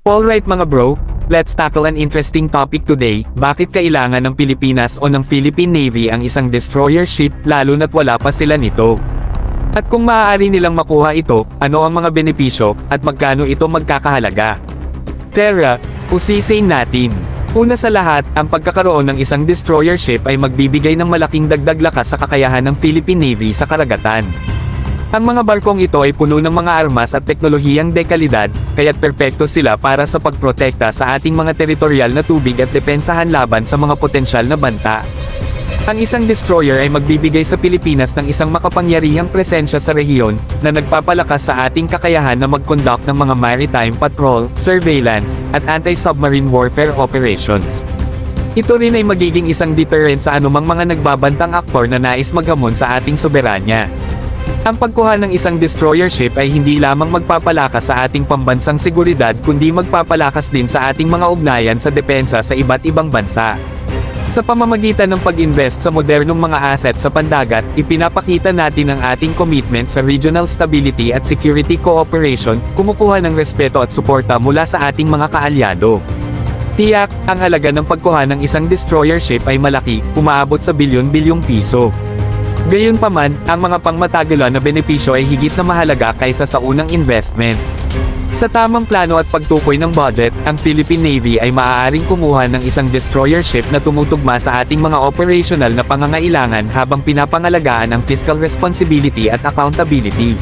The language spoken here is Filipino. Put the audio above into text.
Alright mga bro, let's tackle an interesting topic today. Bakit kailangan ng Pilipinas o ng Philippine Navy ang isang destroyer ship lalo na't wala pa sila nito? At kung maaari nilang makuha ito, ano ang mga benepisyo, at magkano ito magkakahalaga? Tara, usisain natin. Una sa lahat, ang pagkakaroon ng isang destroyer ship ay magbibigay ng malaking dagdag lakas sa kakayahan ng Philippine Navy sa karagatan. Ang mga barkong ito ay puno ng mga armas at teknolohiyang dekalidad, kaya't perpekto sila para sa pagprotekta sa ating mga teritorial na tubig at depensahan laban sa mga potensyal na banta. Ang isang destroyer ay magbibigay sa Pilipinas ng isang makapangyarihang presensya sa rehiyon, na nagpapalakas sa ating kakayahan na mag-conduct ng mga maritime patrol, surveillance, at anti-submarine warfare operations. Ito rin ay magiging isang deterrent sa anumang mga nagbabantang aktor na nais maghamon sa ating soberanya. Ang pagkuha ng isang destroyer ship ay hindi lamang magpapalakas sa ating pambansang seguridad kundi magpapalakas din sa ating mga ugnayan sa depensa sa iba't ibang bansa. Sa pamamagitan ng pag-invest sa modernong mga asset sa pandagat, ipinapakita natin ang ating commitment sa regional stability at security cooperation, kumukuha ng respeto at suporta mula sa ating mga kaalyado. Tiyak, ang halaga ng pagkuha ng isang destroyer ship ay malaki, umaabot sa bilyon-bilyong piso. Gayunpaman, ang mga pangmatagalan na benepisyo ay higit na mahalaga kaysa sa unang investment. Sa tamang plano at pagtukoy ng budget, ang Philippine Navy ay maaaring kumuha ng isang destroyer ship na tumutugma sa ating mga operational na pangangailangan habang pinapangalagaan ang fiscal responsibility at accountability.